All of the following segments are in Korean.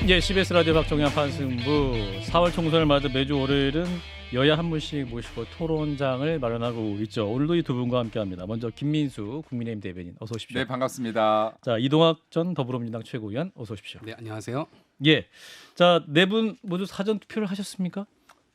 예, CBS 라디오 박정현 판승부 4월 총선을 맞아 매주 월요일은 여야 한 분씩 모시고 토론장을 마련하고 있죠. 오늘도 이 두 분과 함께합니다. 먼저 김민수 국민의힘 대변인 어서 오십시오. 네, 반갑습니다. 자, 이동학 전 더불어민주당 최고위원 어서 오십시오. 네, 안녕하세요. 예, 자, 네 분 모두 사전 투표를 하셨습니까?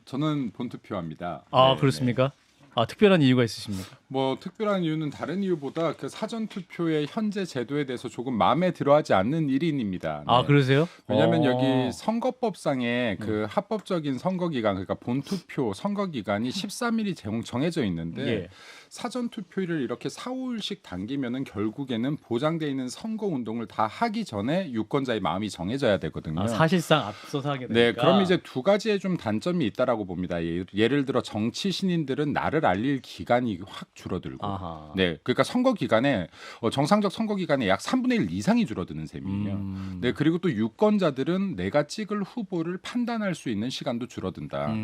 저는 본투표합니다. 아, 네, 그렇습니까? 아, 특별한 이유가 있으십니까? 뭐 특별한 이유는 다른 이유보다 그 사전 투표의 현재 제도에 대해서 조금 마음에 들어하지 않는 일인입니다. 아, 네. 그러세요? 왜냐하면 여기 선거법상에 그 합법적인 선거 기간, 그러니까 본투표 선거 기간이 13일이 정해져 있는데 예. 사전 투표일을 이렇게 4, 5일씩 당기면은 결국에는 보장돼 있는 선거 운동을 다 하기 전에 유권자의 마음이 정해져야 되거든요. 아, 사실상 앞서서 하게 되니까. 네, 그럼 이제 두 가지의 좀 단점이 있다라고 봅니다. 예를 들어 정치 신인들은 나를 알릴 기간이 확 줄어들고, 아하. 네, 그러니까 선거 기간에 정상적 선거 기간에 약 3분의 1 이상이 줄어드는 셈이에요. 네, 그리고 또 유권자들은 내가 찍을 후보를 판단할 수 있는 시간도 줄어든다.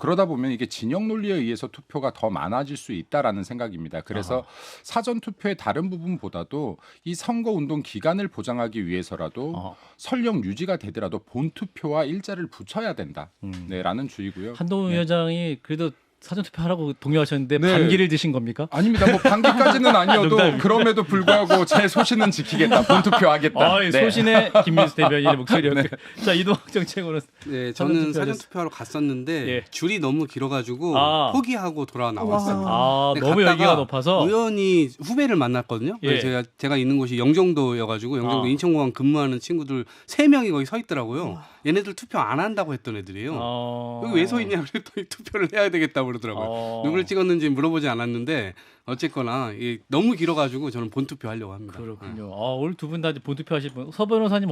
그러다 보면 이게 진영 논리에 의해서 투표가 더 많아질 수 있다라는 생각입니다. 그래서 아하. 사전 투표의 다른 부분보다도 이 선거 운동 기간을 보장하기 위해서라도 설령 유지가 되더라도 본 투표와 일자를 붙여야 된다. 네라는 주의고요. 한동훈 네. 위원장이 그래도 사전 투표하라고 동의하셨는데 네. 반기를 드신 겁니까? 아닙니다. 뭐 반기까지는 아니어도 농담입니다. 그럼에도 불구하고 제 소신은 지키겠다. 본 투표하겠다. 아, 네. 소신의 김민수 대변인의 목소리였고요. 자, 이동학 정책으로는 네, 사전 저는 투표하셨- 사전 투표하러 갔었는데 예. 줄이 너무 길어가지고 아. 포기하고 돌아 나왔어요. 아, 근데 너무 갔다가 열기가 높아서 우연히 후배를 만났거든요. 예. 그래서 제가 있는 곳이 영종도여가지고 영종도 아. 인천공항 근무하는 친구들 3명이 거기 서 있더라고요. 얘네들 투표 안 한다고 했던 애들이에요. 여기 왜 서 있냐 그랬더니 투표를 해야 되겠다고 그러더라고요. 누굴 찍었는지 물어보지 않았는데 어쨌거나 이게 너무 길어가지고 저는 본투표 하려고 합니다. 그렇군요. 아, 오늘 두 분 다 본투표 하실 분. 서 변호사님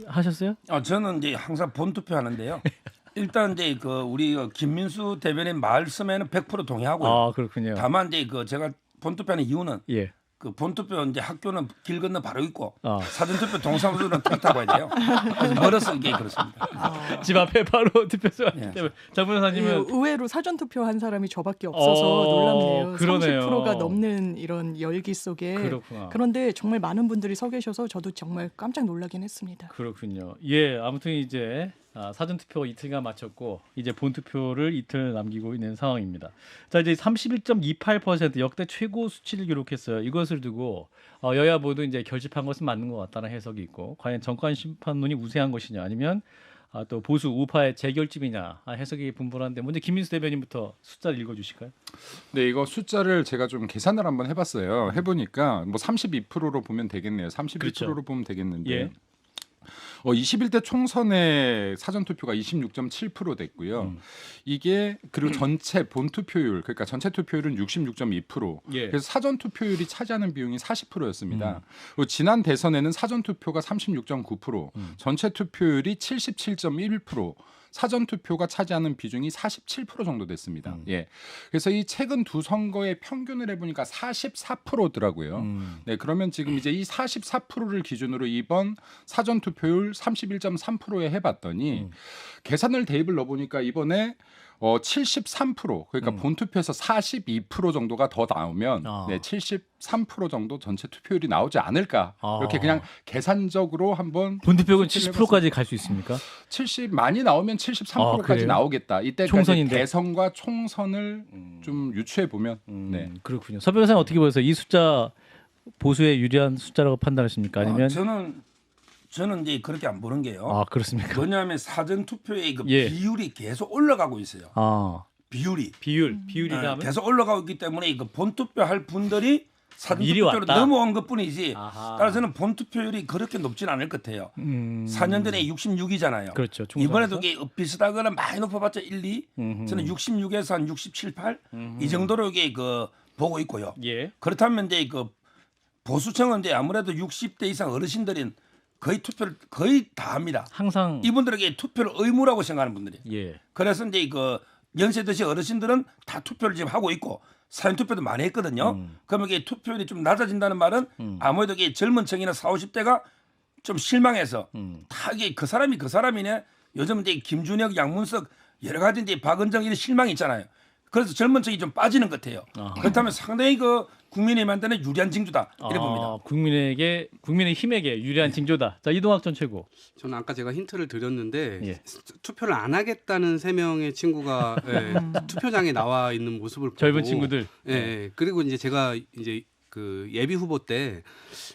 하셨어요? 저는 이제 항상 본투표 하는데요. 일단 이제 그 우리 김민수 대변인 말씀에는 100% 동의하고요. 아, 그렇군요. 다만 이제 그 제가 본투표하는 이유는 예. 그 본투표 이제 학교는 길 건너 바로 있고 아. 사전투표 동사무소는 택 타고 가야 돼요. 그래서 멀어서 이게 그렇습니다. 집 앞에 바로 투표소가 있기 예. 때문에. 장 변호사님은 의외로 사전 투표한 사람이 저밖에 없어서 놀랍네요. 그러네요. 30%가 넘는 이런 열기 속에. 그렇구나. 그런데 정말 많은 분들이 서 계셔서 저도 정말 깜짝 놀라긴 했습니다. 그렇군요. 예, 아무튼 이제 사전 투표 이틀간 마쳤고 이제 본 투표를 이틀 남기고 있는 상황입니다. 자, 이제 31.28% 역대 최고 수치를 기록했어요. 이것을 두고 여야 모두 이제 결집한 것은 맞는 것 같다는 해석이 있고, 과연 정권 심판론이 우세한 것이냐 아니면 또 보수 우파의 재결집이냐 해석이 분분한데, 먼저 김민수 대변인부터 숫자를 읽어주실까요? 네, 이거 숫자를 제가 좀 계산을 한번 해봤어요. 해보니까 뭐 32%로 보면 되겠네요. 31%로 그렇죠. 보면 되겠는데. 예. 21대 총선의 사전 투표가 26.7% 됐고요. 이게 그리고 전체 본 투표율, 그러니까 전체 투표율은 66.2%. 예. 그래서 사전 투표율이 차지하는 비용이 40%였습니다. 그리고 지난 대선에는 사전 투표가 36.9%, 전체 투표율이 77.1%. 사전 투표가 차지하는 비중이 47% 정도 됐습니다. 예. 그래서 이 최근 두 선거의 평균을 해보니까 44%더라고요. 네, 그러면 지금 이제 이 44%를 기준으로 이번 사전 투표율 31.3%에 해봤더니 계산을 대입을 넣어보니까 이번에 73% 그러니까 본투표에서 42% 정도가 더 나오면 네, 73% 정도 전체 투표율이 나오지 않을까. 이렇게 그냥 계산적으로 한번 본 투표율은 70%까지 갈 수 있습니까? 70 많이 나오면 73%까지 그래요? 나오겠다. 이때까지 총선인데. 대선과 총선을 좀 유추해 보면 네. 그렇군요. 서 변호사님 어떻게 보세요? 이 숫자 보수에 유리한 숫자라고 판단하십니까? 아니면 저는 이제 그렇게 안 보는 게요. 그렇습니까? 뭐냐면 사전 투표의 그 예. 비율이 계속 올라가고 있어요. 비율이 비율이라 하면 계속 올라가고 있기 때문에 그 본투표 할 분들이 사전 미리 투표로 왔다? 넘어온 것뿐이지. 아하. 따라서는 본투표율이 그렇게 높진 않을 것 같아요. 4년 전에 66이잖아요. 그렇죠. 이번에도 총선에서? 이게 비슷하거나 많이 높아봤자 1, 2. 저는 66에서 한 67, 8 이 정도로 이게 그 보고 있고요. 예. 그렇다면 이제 그 보수층은 이제 아무래도 60대 이상 어르신들인 거의 투표를 거의 다 합니다. 항상 이분들에게 투표를 의무라고 생각하는 분들이. 예. 그래서 이제 그 연세 드신 어르신들은 다 투표를 지금 하고 있고 사전 투표도 많이 했거든요. 그러면 이게 투표율이 좀 낮아진다는 말은 아무래도 이게 젊은 층이나 40, 50대가 좀 실망해서 다 이게 그 사람이 그 사람이네. 요즘 이제 김준혁, 양문석 여러 가지 이제 박은정 이런 실망이 있잖아요. 그래서 젊은 층이 좀 빠지는 것 같아요. 그렇다면 상당히 그 국민의힘한테는 유리한 징조다 이래 봅니다. 국민의힘에게 유리한 징조다. 자, 이동학 전 최고. 저는 아까 제가 힌트를 드렸는데 예. 투표를 안 하겠다는 3명의 친구가 투표장에 나와 있는 모습을 보고 젊은 친구들. 예. 그리고 이제 제가 이제 그 예비 후보 때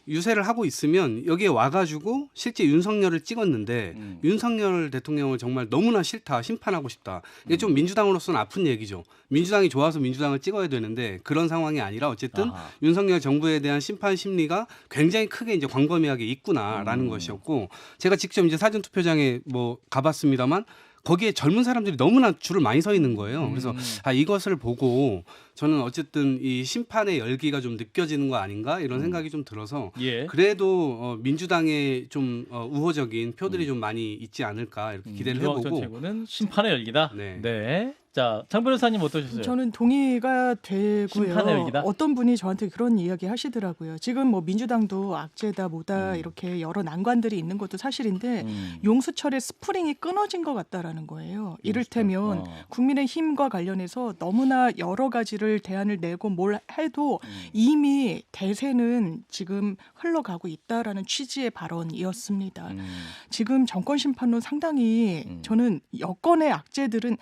유세를 하고 있으면 여기에 와가지고 실제 윤석열을 찍었는데 윤석열 대통령을 정말 너무나 싫다, 심판하고 싶다. 이게 좀 민주당으로서는 아픈 얘기죠. 민주당이 좋아서 민주당을 찍어야 되는데 그런 상황이 아니라 어쨌든 윤석열 정부에 대한 심판 심리가 굉장히 크게 이제 광범위하게 있구나라는 것이었고 제가 직접 이제 사전 투표장에 뭐 가봤습니다만. 거기에 젊은 사람들이 너무나 줄을 많이 서 있는 거예요. 그래서 이것을 보고 저는 어쨌든 이 심판의 열기가 좀 느껴지는 거 아닌가 이런 생각이 좀 들어서 예. 그래도 민주당에 좀 우호적인 표들이 좀 많이 있지 않을까 이렇게 기대를 이동학 전 해보고 최고는 심판의 열기다. 네. 네. 자, 장 변호사님 어떠셨어요? 저는 동의가 심판의 되고요. 열기다? 어떤 분이 저한테 그런 이야기 하시더라고요. 지금 뭐 민주당도 악재다 뭐다 이렇게 여러 난관들이 있는 것도 사실인데 용수철의 스프링이 끊어진 것 같다라는 거예요. 이를테면 국민의힘과 관련해서 너무나 여러 가지를 대안을 내고 뭘 해도 이미 대세는 지금 흘러가고 있다라는 취지의 발언이었습니다. 지금 정권 심판론 상당히 저는 여권의 악재들은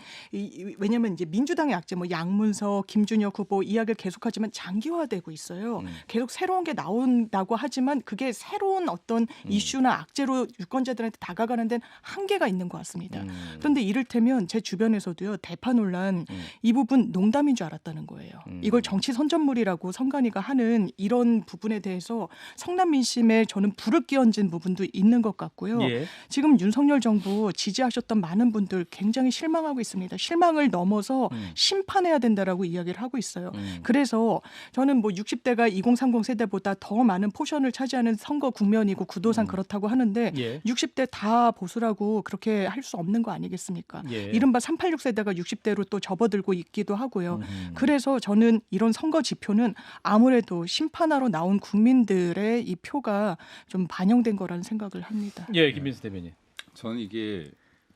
왜냐하면 이제 민주당의 악재, 뭐 양문석, 김준혁 후보 이야기를 계속하지만 장기화되고 있어요. 계속 새로운 게 나온다고 하지만 그게 새로운 어떤 이슈나 악재로 유권자들한테 다가가는 데는 한계가 있는 것 같습니다. 그런데 이를테면 제 주변에서도요 대파 논란 이 부분 농담인 줄 알았다는 거예요. 이걸 정치 선전물이라고 선관위가 하는 이런 부분에 대해서 성남 민심에 저는 불을 끼얹은 부분도 있는 것 같고요. 예. 지금 윤석열 정부 지지하셨던 많은 분들 굉장히 실망하고 있습니다. 실망을 넘어서 심판해야 된다라고 이야기를 하고 있어요. 그래서 저는 뭐 60대가 2030 세대보다 더 많은 포션을 차지하는 선거 국면이고 구도상 그렇다고 하는데 예. 60대 다 보수라고 그렇게 할 수 없는 거 아니겠습니까? 예. 이른바 386 세대가 60대로 또 접어들고 있기도 하고요. 그래서 저는 이런 선거 지표는 아무래도 심판하러 나온 국민들의 이 표가 좀 반영된 거라는 생각을 합니다. 예, 김민수 대변인. 저는 이게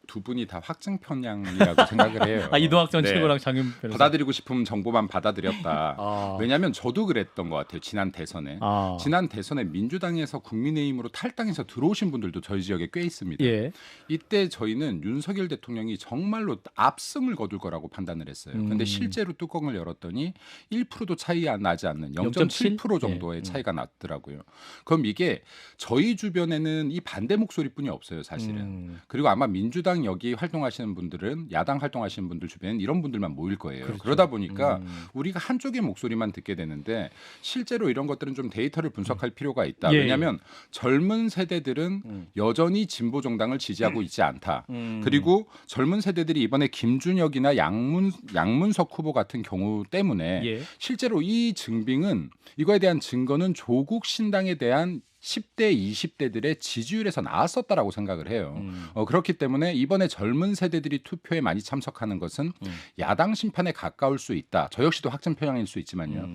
두 분이 다 확증 편향이라고 생각을 해요. 이동학 전 네. 최고랑 장윤 변호사. 받아들이고 싶으면 정보만 받아들였다. 왜냐하면 저도 그랬던 것 같아요. 지난 대선에. 지난 대선에 민주당에서 국민의힘으로 탈당해서 들어오신 분들도 저희 지역에 꽤 있습니다. 예. 이때 저희는 윤석열 대통령이 정말로 압승을 거둘 거라고 판단을 했어요. 그런데 실제로 뚜껑을 열었더니 1%도 차이 나지 않는 0.7% 정도의 차이가 났더라고요. 그럼 이게 저희 주변에는 이 반대 목소리뿐이 없어요, 사실은. 그리고 아마 민주당 여기 활동하시는 분들은 야당 활동하시는 분들 주변엔 이런 분들만 모일 거예요. 그렇죠. 그러다 보니까 우리가 한쪽의 목소리만 듣게 되는데 실제로 이런 것들은 좀 데이터를 분석할 필요가 있다. 예. 왜냐하면 젊은 세대들은 여전히 진보 정당을 지지하고 있지 않다. 그리고 젊은 세대들이 이번에 김준혁이나 양문석 후보 같은 경우 때문에 예. 실제로 이 증빙은 이거에 대한 증거는 조국 신당에 대한 10대, 20대들의 지지율에서 나왔었다라고 생각을 해요. 그렇기 때문에 이번에 젊은 세대들이 투표에 많이 참석하는 것은 야당 심판에 가까울 수 있다. 저 역시도 확증 편향일 수 있지만요.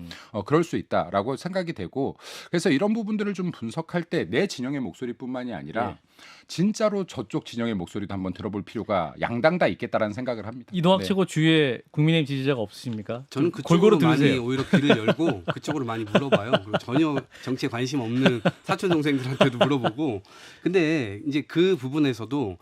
그럴 수 있다라고 생각이 되고 그래서 이런 부분들을 좀 분석할 때 내 진영의 목소리뿐만이 아니라 진짜로 저쪽 진영의 목소리도 한번 들어볼 필요가 양당 다 있겠다라는 생각을 합니다. 이동학 최고 주위에 국민의힘 지지자가 없으십니까? 저는 골고루 그쪽으로 많이 들으세요. 오히려 귀를 열고 그쪽으로 많이 물어봐요. 그리고 전혀 정치에 관심 없는 사촌 동생들한테도 물어보고. 근데 이제 그 부분에서도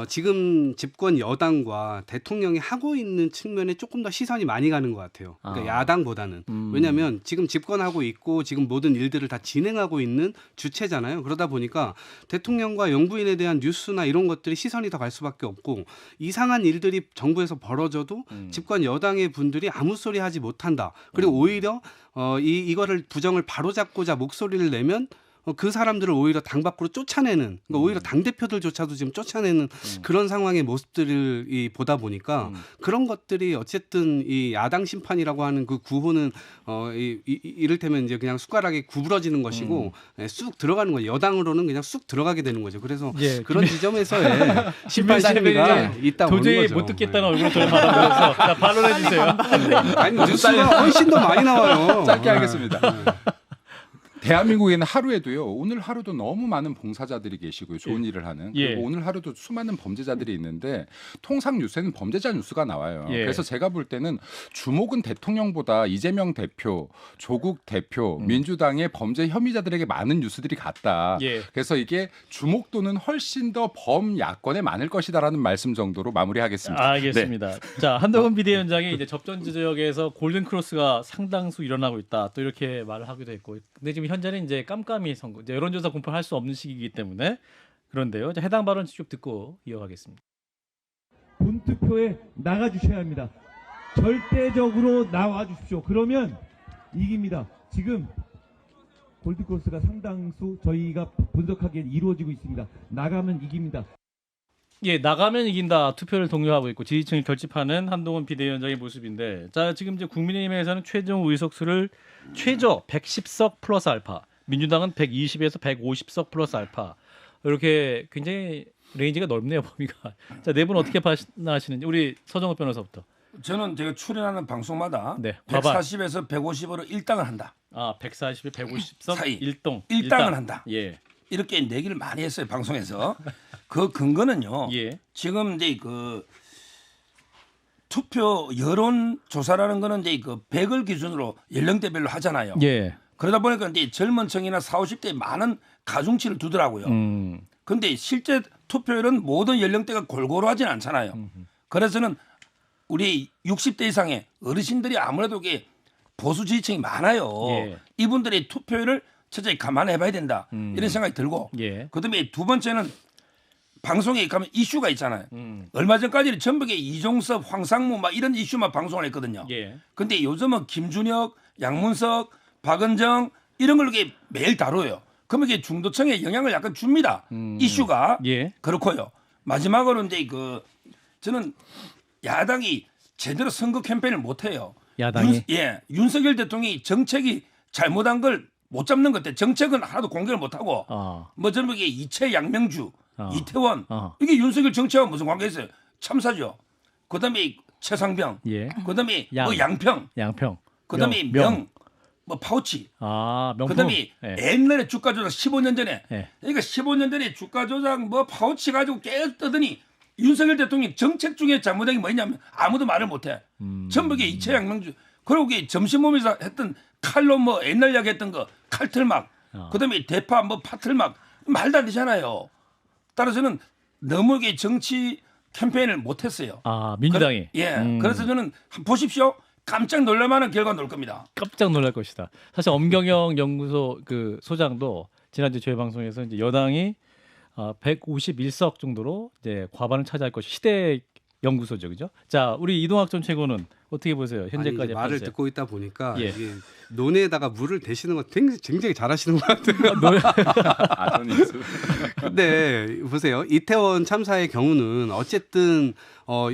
지금 집권 여당과 대통령이 하고 있는 측면에 조금 더 시선이 많이 가는 것 같아요. 그러니까 야당보다는. 왜냐하면 지금 집권하고 있고 지금 모든 일들을 다 진행하고 있는 주체잖아요. 그러다 보니까 대통령과 영부인에 대한 뉴스나 이런 것들이 시선이 더 갈 수밖에 없고 이상한 일들이 정부에서 벌어져도 집권 여당의 분들이 아무 소리 하지 못한다. 그리고 오히려 이거를 부정을 바로잡고자 목소리를 내면 그 사람들을 오히려 당 밖으로 쫓아내는, 그러니까 오히려 당 대표들조차도 지금 쫓아내는 그런 상황의 모습들을 보다 보니까 그런 것들이 어쨌든 이 야당 심판이라고 하는 그 구호는 이를테면 이제 그냥 숟가락에 구부러지는 것이고 쑥 들어가는 거예요. 여당으로는 그냥 쑥 들어가게 되는 거죠. 그래서 그런 지점에서의 심판 심리가 있다고 보는 도저히 거죠. 못 듣겠다는 얼굴로 저를 바라보면서 자, 발언해 주세요. 아니 뉴스가 훨씬 더 많이 나와요. 짧게 하겠습니다. 대한민국에는 하루에도요. 오늘 하루도 너무 많은 봉사자들이 계시고요. 좋은 일을 하는. 예. 그리고 오늘 하루도 수많은 범죄자들이 있는데 통상 뉴스에는 범죄자 뉴스가 나와요. 예. 그래서 제가 볼 때는 주목은 대통령보다 이재명 대표, 조국 대표, 민주당의 범죄 혐의자들에게 많은 뉴스들이 갔다. 예. 그래서 이게 주목도는 훨씬 더 범야권에 많을 것이다라는 말씀 정도로 마무리하겠습니다. 알겠습니다. 자, 한동훈 비대위원장이 이제 접전 지역에서 골든 크로스가 상당수 일어나고 있다. 또 이렇게 말을 하기도 했고. 근데 지금 현재는 이제 깜깜이 선거, 이제 여론조사 공표를 할 수 없는 시기이기 때문에 그런데요. 자, 해당 발언 쭉 듣고 이어가겠습니다. 본투표에 나가주셔야 합니다. 절대적으로 나와주십시오. 그러면 이깁니다. 지금 골든크로스가 상당수 저희가 분석하기에 이루어지고 있습니다. 나가면 이깁니다. 예, 나가면 이긴다 투표를 독려하고 있고 지지층을 결집하는 한동훈 비대위원장의 모습인데, 자 지금 이제 국민의힘에서는 최종 의석수를 최저 110석 플러스 알파, 민주당은 120에서 150석 플러스 알파, 이렇게 굉장히 레인지가 넓네요 범위가. 자, 네 분 어떻게 판단하시는지 우리 서정호 변호사부터. 저는 제가 출연하는 방송마다 네, 과반. 140에서 150으로 일당을 한다. 아, 140에 150석 사이. 일당 일당을 한다. 예, 이렇게 내기를 많이 했어요 방송에서. 그 근거는요. 예, 지금 이제 그 투표 여론 조사라는 거는 이제 그 100을 기준으로 연령대별로 하잖아요. 예. 그러다 보니까 이제 젊은 층이나 40, 50대에 많은 가중치를 두더라고요. 근데 실제 투표율은 모든 연령대가 골고루 하진 않잖아요. 그래서는 우리 60대 이상의 어르신들이 아무래도 이게 보수 지지층이 많아요. 예. 이분들의 투표율을 철저히 감안해 봐야 된다. 이런 생각이 들고. 예. 그다음에 두 번째는 방송에 가면 이슈가 있잖아요. 얼마 전까지는 전북의 이종섭, 황상무 막 이런 이슈만 방송을 했거든요. 예. 근데 요즘은 김준혁, 양문석, 박은정 이런 걸 이렇게 매일 다뤄요. 그러면 이게 중도층에 영향을 약간 줍니다. 이슈가. 예. 그렇고요. 마지막으로 이제 그 저는 야당이 제대로 선거 캠페인을 못 해요. 야당이? 윤석열 대통령이 정책이 잘못한 걸 못 잡는 것 같아. 정책은 하나도 공개를 못 하고 뭐 저는 이게 이채 양명주, 이태원 이게 윤석열 정책과 무슨 관계 있어요? 참사죠. 그다음에 최상병, 예. 그다음에 뭐 양평, 그다음에 명, 뭐 파우치. 명품. 그다음에 예. 옛날에 주가 조작 15년 전에. 예. 그러니까 15년 전에 주가 조작 뭐 파우치 가지고 계속 떠더니 윤석열 대통령 정책 중에 잘못된 게 뭐냐면 아무도 말을 못 해. 전부 게 이채 양명주. 그리고 게 점심 모임에서 했던 칼로 뭐 옛날 이야기 했던 거 칼틀막. 그다음에 대파 뭐 파틀막 말도 안 되잖아요. 따라서는 너무 게 정치 캠페인을 못 했어요. 아, 민주당이. 그래서 저는 한번 보십시오. 깜짝 놀랄 만한 결과 나올 겁니다. 깜짝 놀랄 것이다. 사실 엄경영 연구소 그 소장도 지난주 저희 방송에서 이제 여당이 151석 정도로 이제 과반을 차지할 것이 시대 연구소죠, 그죠? 자, 우리 이동학 전 최고는 어떻게 보세요? 현재까지 아니, 말을 판세. 듣고 있다 보니까 예. 이게 논에다가 물을 대시는 거 굉장히 잘하시는 것 같아요. 아도니스. 근데 보세요. 이태원 참사의 경우는 어쨌든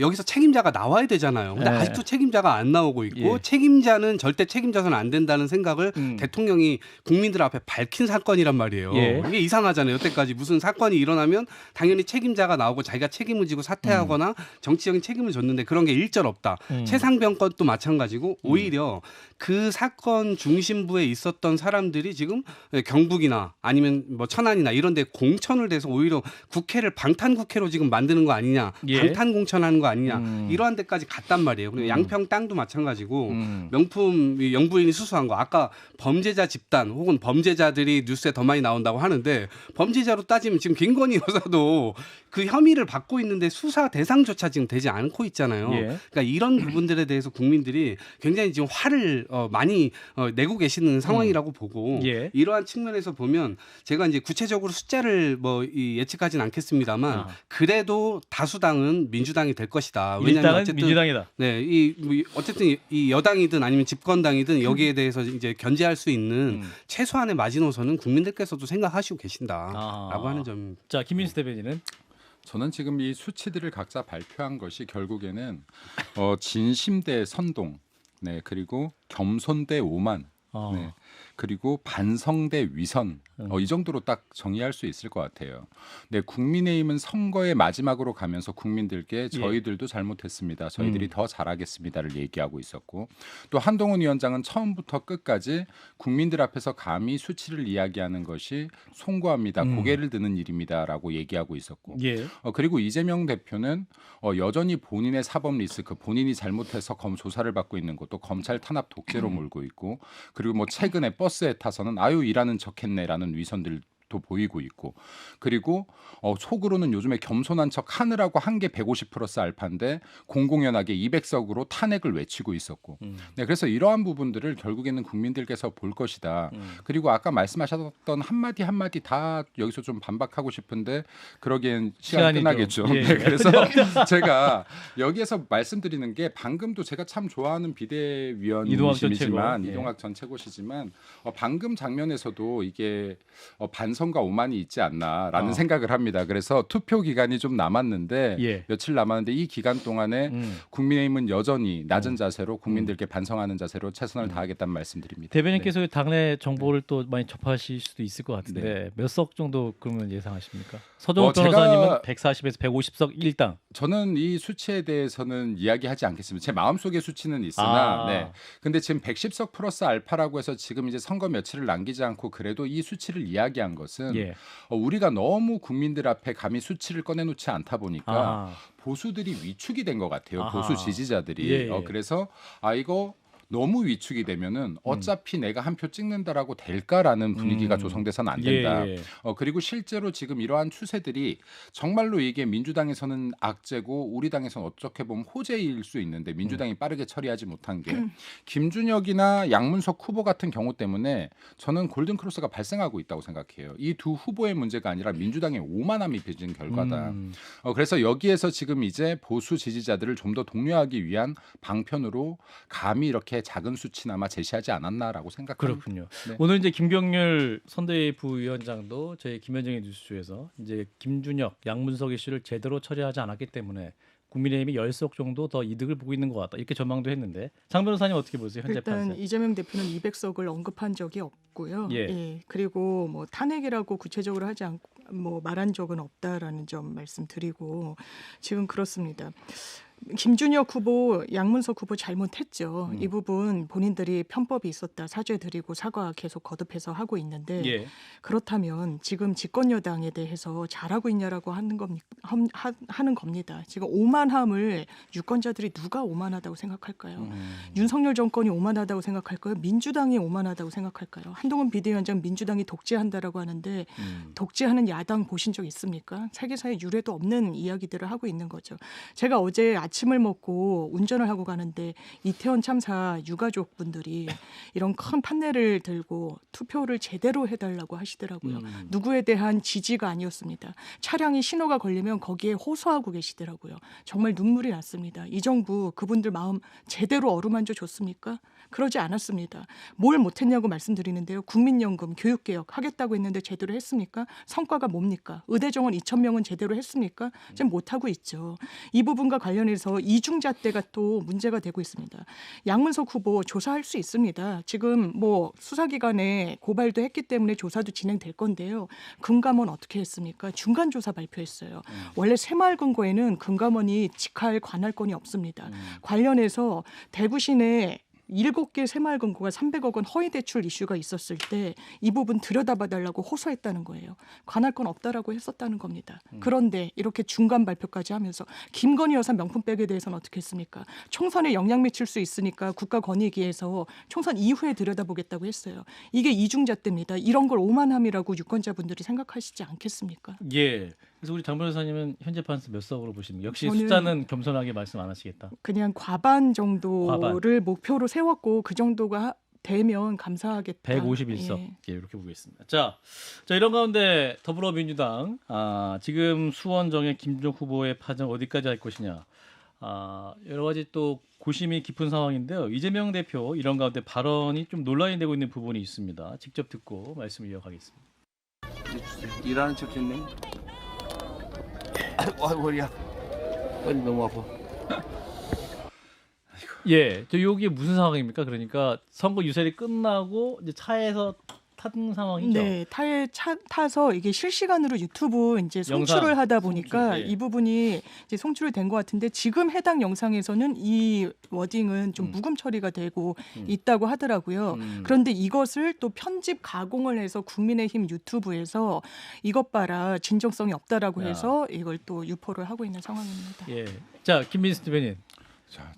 여기서 책임자가 나와야 되잖아요. 근데 네. 아직도 책임자가 안 나오고 있고 예. 책임자는 절대 책임져서는 안 된다는 생각을 대통령이 국민들 앞에 밝힌 사건이란 말이에요. 예. 이게 이상하잖아요. 여태까지 무슨 사건이 일어나면 당연히 책임자가 나오고 자기가 책임을 지고 사퇴하거나 정치적인 책임을 졌는데 그런 게 일절 없다. 최상병 건도 마찬가지고 오히려 그 사건 중심부에 있었던 사람들이 지금 경북이나 아니면 뭐 천안이나 이런 데 공천을 돼서 오히려 국회를 방탄국회로 지금 만드는 거 아니냐. 예. 방탄공천하는 거 아니냐. 이러한 데까지 갔단 말이에요. 그리고 양평 땅도 마찬가지고 명품 영부인이 수수한 거. 아까 범죄자 집단 혹은 범죄자들이 뉴스에 더 많이 나온다고 하는데 범죄자로 따지면 지금 김건희 여사도 그 혐의를 받고 있는데 수사 대상조차 지금 되지 않고 있잖아요. 예. 그러니까 이런 부분들에 대해서 국민들이 굉장히 지금 화를 많이 내고 계시는 상황이라고 보고 예. 이러한 측면에서 보면 제가 이제 구체적으로 숫자를 예측하진 않겠습니다만 그래도 다수당은 민주당이 될 것이다. 왜냐하면 일단은 어쨌든 민주당이다. 네, 어쨌든 이 여당이든 아니면 집권당이든 여기에 대해서 이제 견제할 수 있는 최소한의 마지노선은 국민들께서도 생각하시고 계신다라고 하는 점입니다. 자, 김민수 대변인은 저는 지금 이 수치들을 각자 발표한 것이 결국에는 진심 대 선동, 네, 그리고 겸손 대 오만, 네, 그리고 반성 대 위선 이 정도로 딱 정의할 수 있을 것 같아요. 네, 국민의힘은 선거의 마지막으로 가면서 국민들께 저희들도 잘못했습니다. 저희들이 더 잘하겠습니다를 얘기하고 있었고 또 한동훈 위원장은 처음부터 끝까지 국민들 앞에서 감히 수치를 이야기하는 것이 송구합니다. 고개를 드는 일입니다라고 얘기하고 있었고 그리고 이재명 대표는 여전히 본인의 사법 리스크, 본인이 잘못해서 조사를 받고 있는 것도 검찰 탄압 독재로 몰고 있고 그리고 뭐 최근에 버스에 타서는 아유 일하는 척했네라는 위선들도 보이고 있고 그리고 속으로는 요즘에 겸손한 척 하느라고 한 게 150 플러스 알파인데 공공연하게 200석으로 탄핵을 외치고 있었고 네, 그래서 이러한 부분들을 결국에는 국민들께서 볼 것이다. 그리고 아까 말씀하셨던 한마디 한마디 다 여기서 좀 반박하고 싶은데 그러기엔 시간이 끝나겠죠. 네, 그래서 제가 여기에서 말씀드리는 게 방금도 제가 참 좋아하는 비대위원이시지만 이동학 전 최고시지만 방금 장면에서도 이게 반성과 오만이 있지 않나라는 생각을 합니다. 그래서 투표 기간이 좀 남았는데 며칠 남았는데 이 기간 동안에 국민의힘은 여전히 낮은 자세로 국민들께 반성하는 자세로 최선을 다하겠다는 말씀드립니다. 대변인께서 당내 정보를 또 많이 접하실 수도 있을 것 같은데 몇 석 정도 그러면 예상하십니까? 서정욱 변호사님은 140에서 150석 1당. 저는 이 수치에 대해서는 이야기하지 않겠습니다. 제 마음속의 수치는 있으나 네. 근데 지금 110석 플러스 알파라고 해서 지금 이제 선거 며칠을 남기지 않고 그래도 이 수치를 이야기한 것은 우리가 너무 국민들 앞에 감히 수치를 꺼내놓지 않다 보니까 보수들이 위축이 된 것 같아요. 보수 지지자들이. 그래서 이거 너무 위축이 되면은 어차피 내가 한 표 찍는다라고 될까라는 분위기가 조성돼서는 안 된다. 그리고 실제로 지금 이러한 추세들이 정말로 이게 민주당에서는 악재고 우리 당에서는 어떻게 보면 호재일 수 있는데 민주당이 빠르게 처리하지 못한 게 김준혁이나 양문석 후보 같은 경우 때문에 저는 골든크로스가 발생하고 있다고 생각해요. 이 두 후보의 문제가 아니라 민주당의 오만함이 빚은 결과다. 그래서 여기에서 지금 이제 보수 지지자들을 좀 더 독려하기 위한 방편으로 감히 이렇게 작은 수치나마 제시하지 않았나라고 생각합니다. 그렇군요. 네. 오늘 이제 김경률 선대위 부위원장도 저희 김현정의 뉴스쇼에서 이제 김준혁, 양문석 이슈를 제대로 처리하지 않았기 때문에 국민의힘이 10석 정도 더 이득을 보고 있는 것 같다. 이렇게 전망도 했는데 장 변호사님 어떻게 보세요? 현재 일단 판세. 이재명 대표는 200석을 언급한 적이 없고요. 그리고 뭐 탄핵이라고 구체적으로 하지 않고 뭐 말한 적은 없다라는 점 말씀드리고 지금 그렇습니다. 김준혁 후보, 양문석 후보 잘못했죠. 이 부분 본인들이 편법이 있었다 사죄드리고 사과 계속 거듭해서 하고 있는데 그렇다면 지금 집권여당에 대해서 잘하고 있냐라고 하는 겁니다. 지금 오만함을 유권자들이 누가 오만하다고 생각할까요? 윤석열 정권이 오만하다고 생각할까요? 민주당이 오만하다고 생각할까요? 한동훈 비대위원장 민주당이 독재한다라고 하는데 독재하는 야당 보신 적 있습니까? 세계사에 유례도 없는 이야기들을 하고 있는 거죠. 제가 어제 아침을 먹고 운전을 하고 가는데 이태원 참사 유가족분들이 이런 큰 판넬을 들고 투표를 제대로 해달라고 하시더라고요. 누구에 대한 지지가 아니었습니다. 차량이 신호가 걸리면 거기에 호소하고 계시더라고요. 정말 눈물이 났습니다. 이 정부 그분들 마음 제대로 어루만져 줬습니까? 그러지 않았습니다. 뭘 못했냐고 말씀드리는데요. 국민연금, 교육개혁 하겠다고 했는데 제대로 했습니까? 성과가 뭡니까? 의대 정원 2,000명은 제대로 했습니까? 지금 못하고 있죠. 이 부분과 관련해서 이중잣대가 또 문제가 되고 있습니다. 양문석 후보 조사할 수 있습니다. 지금 뭐 수사기관에 고발도 했기 때문에 조사도 진행될 건데요. 금감원 어떻게 했습니까? 중간조사 발표했어요. 원래 새마을금고에는 금감원이 직할 관할권이 없습니다. 관련해서 대구 시내 7개 새마을금고가 300억 원 허위 대출 이슈가 있었을 때 이 부분 들여다봐달라고 호소했다는 거예요. 관할권 없다라고 했었다는 겁니다. 그런데 이렇게 중간 발표까지 하면서 김건희 여사 명품백에 대해서는 어떻게 했습니까? 총선에 영향 미칠 수 있으니까 국가권익위에서 총선 이후에 들여다보겠다고 했어요. 이게 이중잣대입니다. 이런 걸 오만함이라고 유권자분들이 생각하시지 않겠습니까? 그래서 우리 장 변호사님은 현재 판세 몇 석으로 보십니까? 역시 숫자는 겸손하게 말씀 안 하시겠다. 그냥 과반 정도를 목표로 세웠고 그 정도가 되면 감사하겠다. 151석 이렇게 보겠습니다. 자 이런 가운데 더불어민주당 지금 수원정의 김준혁 후보의 파장 어디까지 할 것이냐 여러 가지 또 고심이 깊은 상황인데요. 이재명 대표 이런 가운데 발언이 좀 논란이 되고 있는 부분이 있습니다. 직접 듣고 말씀을 이어가겠습니다. 일하는 척했네. 아이고 허리야. 허리 너무 아파. 예, 저 여기 무슨 상황입니까? 그러니까 선거 유세를 끝나고 이제 차에서 탄 상황이죠. 네, 타에 타서 이게 실시간으로 유튜브 이제 송출을 영상, 하다 보니까 송출, 예. 이 부분이 이제 송출이 된 것 같은데 지금 해당 영상에서는 이 워딩은 좀 묵음 처리가 되고 있다고 하더라고요. 그런데 이것을 또 편집 가공을 해서 국민의힘 유튜브에서 이것 봐라 진정성이 없다라고 야. 해서 이걸 또 유포를 하고 있는 상황입니다. 예, 자 김민수 대변인. 자,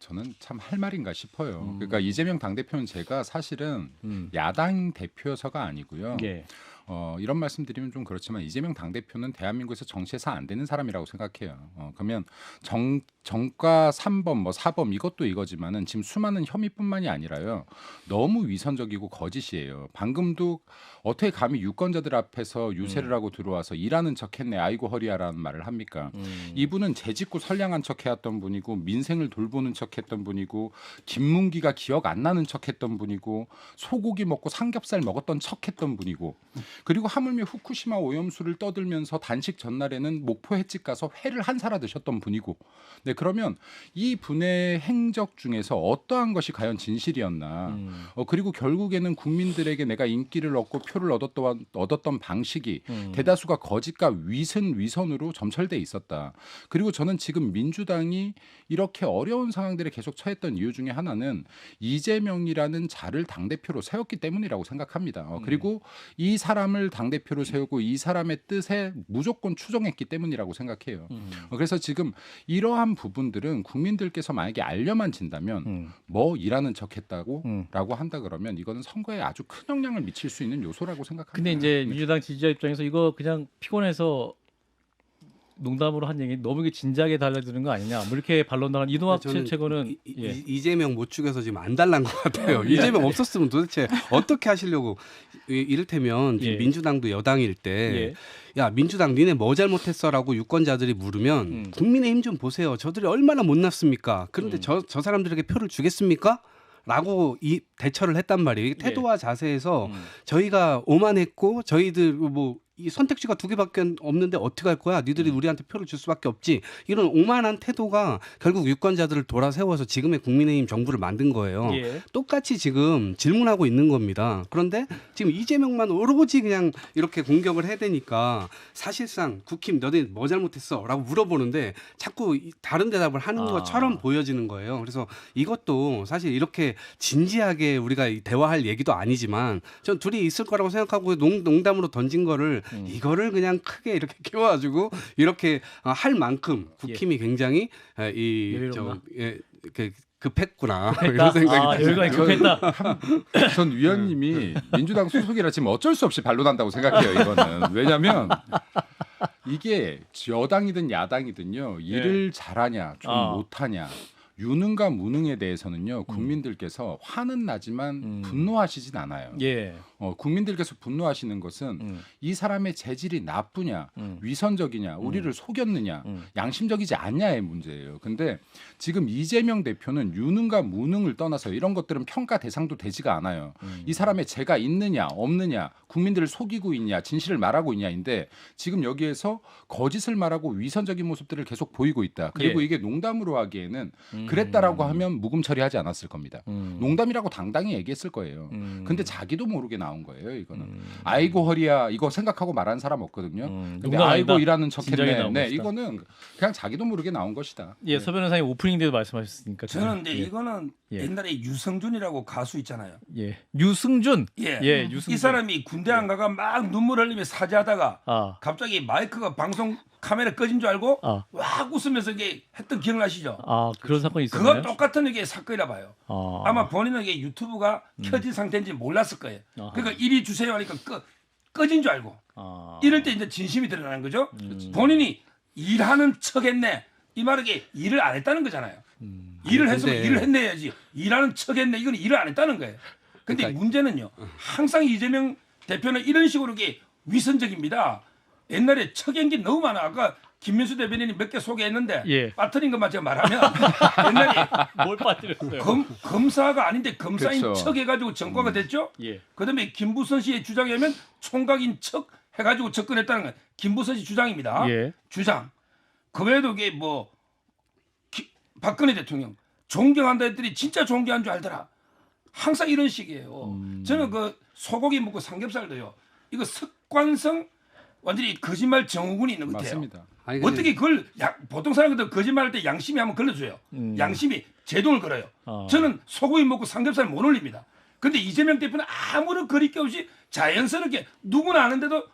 저는 참 할 말인가 싶어요. 그러니까 이재명 당대표는 제가 사실은 야당 대표여서가 아니고요. 예. 이런 말씀드리면 좀 그렇지만 이재명 당대표는 대한민국에서 정치에서 안 되는 사람이라고 생각해요. 그러면 정가 3범 뭐 4범 이것도 이거지만은 지금 수많은 혐의뿐만이 아니라요. 너무 위선적이고 거짓이에요. 방금도 어떻게 감히 유권자들 앞에서 유세를 하고 들어와서 일하는 척했네. 아이고 허리야라는 말을 합니까? 이분은 재짓고 선량한 척해왔던 분이고 민생을 돌보는 척했던 분이고 김문기가 기억 안 나는 척했던 분이고 소고기 먹고 삼겹살 먹었던 척했던 분이고 그리고 하물며 후쿠시마 오염수를 떠들면서 단식 전날에는 목포 횟집 가서 회를 한 사라 드셨던 분이고 네 그러면 이 분의 행적 중에서 어떠한 것이 과연 진실이었나 그리고 결국에는 국민들에게 내가 인기를 얻고 표를 얻었던 방식이 대다수가 거짓과 위선으로 점철돼 있었다. 그리고 저는 지금 민주당이 이렇게 어려운 상황들에 계속 처했던 이유 중에 하나는 이재명이라는 자를 당대표로 세웠기 때문이라고 생각합니다. 그리고 이 사람을 당대표로 세우고 이 사람의 뜻에 무조건 추종했기 때문이라고 생각해요. 그래서 지금 이러한 부분들은 국민들께서 만약에 알려만 진다면 뭐 일하는 척했다고 라고 한다 그러면 이거는 선거에 아주 큰 영향을 미칠 수 있는 요소라고 생각합니다. 근데 이제 민주당 지지자 입장에서 이거 그냥 피곤해서 농담으로 한 얘기 너무 이게 진지하게 달라드는 거 아니냐 뭐 이렇게 반론당한 이동학 최고는 이재명 못 죽여서 지금 안 달란 것 같아요. 이재명 없었으면 도대체 어떻게 하시려고 이를테면 지금 민주당도 여당일 때 야 민주당 니네 뭐 잘못했어라고 유권자들이 물으면 국민의힘 좀 보세요. 저들이 얼마나 못났습니까? 그런데 저 사람들에게 표를 주겠습니까? 라고 이 대처를 했단 말이에요. 태도와 자세에서 저희가 오만했고 저희들 뭐 이 선택지가 두 개밖에 없는데 어떻게 할 거야? 니들이 우리한테 표를 줄 수밖에 없지. 이런 오만한 태도가 결국 유권자들을 돌아세워서 지금의 국민의힘 정부를 만든 거예요. 똑같이 지금 질문하고 있는 겁니다. 그런데 지금 이재명만 오로지 그냥 이렇게 공격을 해야 되니까 사실상 국힘 너네 뭐 잘못했어? 라고 물어보는데 자꾸 다른 대답을 하는 것처럼 보여지는 거예요. 그래서 이것도 사실 이렇게 진지하게 우리가 대화할 얘기도 아니지만 전 둘이 있을 거라고 생각하고 농담으로 던진 거를 이거를 그냥 크게 이렇게 키워가지고 이렇게 할 만큼 국힘이 굉장히 급했구나 이런 생각이 여기가 급했다. 전 위원님이 민주당 소속이라 지금 어쩔 수 없이 반론한다고 생각해요. 이거는 왜냐하면 이게 여당이든 야당이든요 일을 잘하냐 좀 못하냐 유능과 무능에 대해서는요 국민들께서 화는 나지만 분노하시진 않아요. 국민들께서 분노하시는 것은 이 사람의 재질이 나쁘냐 위선적이냐 우리를 속였느냐 양심적이지 않냐의 문제예요. 근데 지금 이재명 대표는 유능과 무능을 떠나서 이런 것들은 평가 대상도 되지가 않아요. 이 사람의 죄가 있느냐 없느냐 국민들을 속이고 있냐 진실을 말하고 있냐인데 지금 여기에서 거짓을 말하고 위선적인 모습들을 계속 보이고 있다. 그리고 이게 농담으로 하기에는 그랬다라고 하면 묵음 처리하지 않았을 겁니다. 농담이라고 당당히 얘기했을 거예요. 근데 자기도 모르게 나온 거예요. 이거는 아이고 허리야 이거 생각하고 말하는 사람 없거든요. 근데 아이고 아니다. 일하는 척했네. 네, 것이다. 이거는 그냥 자기도 모르게 나온 것이다. 서 변호사님 오프닝 때도 말씀하셨으니까 저는 근데 이거는 옛날에 유성준이라고 가수 있잖아요. 유승준. 유승준. 이 사람이 군대 안 가가 막 눈물 흘리며 사죄하다가 갑자기 마이크가 방송 카메라 꺼진 줄 알고 막 웃으면서 이게 했던 기억나시죠? 그런 사건이 있었나요? 그거 똑같은 이게 사건이라 봐요. 아마 본인은 이게 유튜브가 켜진 상태인지 몰랐을 거예요. 그러니까 이리 주세요 하니까 꺼진 줄 알고. 이럴 때 이제 진심이 드러나는 거죠. 본인이 일하는 척했네. 이 말은 이게 일을 안 했다는 거잖아요. 일을 했으면 일을 했네야지. 일하는 척했네. 이건 일을 안 했다는 거예요. 근데 그러니까 문제는요. 항상 이재명 대표는 이런 식으로 이게 위선적입니다. 옛날에 척연기 너무 많아. 아까 김민수 대변인이 몇 개 소개했는데 빠뜨린 것만 제가 말하면 옛날에 뭘 빠뜨렸어요? 검사가 아닌데 검사인 그렇죠. 척 해가지고 정과가 됐죠. 그다음에 김부선 씨의 주장에 의하면 총각인 척 해가지고 접근했다는 건 김부선 씨 주장입니다. 주장. 그 외에도 이게 뭐 박근혜 대통령 존경한다 했더니 진짜 존경한 줄 알더라. 항상 이런 식이에요. 저는 그 소고기 먹고 삼겹살도요. 이거 습관성 완전히 거짓말 증후군이 있는 것 같아요. 맞습니다. 아니, 근데 어떻게 그걸 보통 사람들 거짓말할 때 양심이 한번 걸려줘요. 양심이 제동을 걸어요. 저는 소고기 먹고 삼겹살 못 올립니다. 근데 이재명 대표는 아무런 거리낌 없이 자연스럽게 누구나 아는데도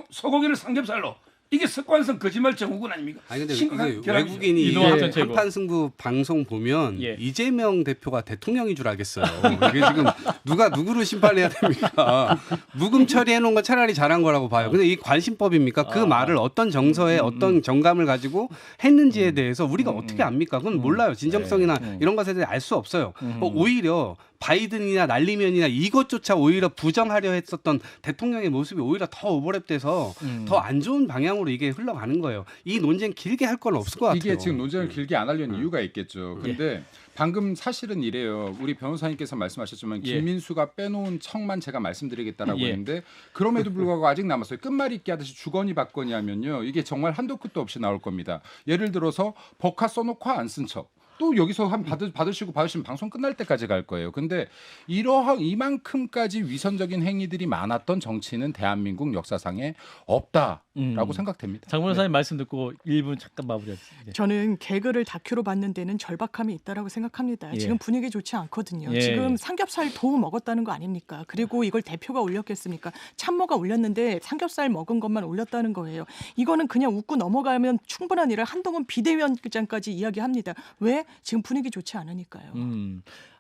소고기를 삼겹살로 이게 습관성 거짓말 증후군 아닙니까? 아니 근데 심각한 이게 결함이죠. 외국인이 이동학 이게 전 최고. 한판 승부 방송 보면 예. 이재명 대표가 대통령인 줄 알겠어요. 이게 지금 누가 누구를 심판해야 됩니까? 묵음 처리해 놓은 건 차라리 잘한 거라고 봐요. 근데 이 관심법입니까? 그 말을 어떤 정서에 어떤 정감을 가지고 했는지에 대해서 우리가 어떻게 압니까? 그건 몰라요. 진정성이나 이런 것에 대해 알 수 없어요. 오히려 바이든이나 날리면이나 이것조차 오히려 부정하려 했었던 대통령의 모습이 오히려 더 오버랩돼서 더 안 좋은 방향으로 이게 흘러가는 거예요. 이 논쟁 길게 할 건 없을 것 같아요. 이게 지금 논쟁을 길게 안 하려는 이유가 있겠죠. 근데 방금 사실은 이래요. 우리 변호사님께서 말씀하셨지만 예. 김민수가 빼놓은 척만 제가 말씀드리겠다라고 예. 했는데 그럼에도 불구하고 아직 남았어요. 끝말잇기 있게 하듯이 주거니 받거니 하면요. 이게 정말 한도 끝도 없이 나올 겁니다. 예를 들어서 법카 써놓고 안 쓴 척. 또 여기서 한 받으시면 방송 끝날 때까지 갈 거예요. 근데 이만큼까지 위선적인 행위들이 많았던 정치는 대한민국 역사상에 없다라고 생각됩니다. 장 변호사님 말씀 듣고 1분 잠깐 마무리하겠습니다. 예. 저는 개그를 다큐로 봤는 데는 절박함이 있다라고 생각합니다. 예. 지금 분위기 좋지 않거든요. 예. 지금 삼겹살 도 먹었다는 거 아닙니까? 그리고 이걸 대표가 올렸겠습니까? 참모가 올렸는데 삼겹살 먹은 것만 올렸다는 거예요. 이거는 그냥 웃고 넘어가면 충분한 일을 한동훈 비대위원장까지 이야기합니다. 왜? 지금 분위기 좋지 않으니까요.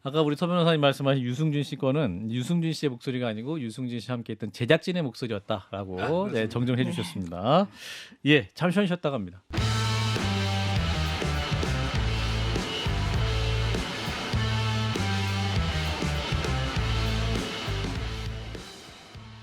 아까 우리 서 변호사님 말씀하신 유승준 씨 거는 유승준 씨의 목소리가 아니고 유승준 씨와 함께했던 제작진의 목소리였다라고 네, 정정해 주셨습니다. 예, 잠시만 쉬었다 갑니다.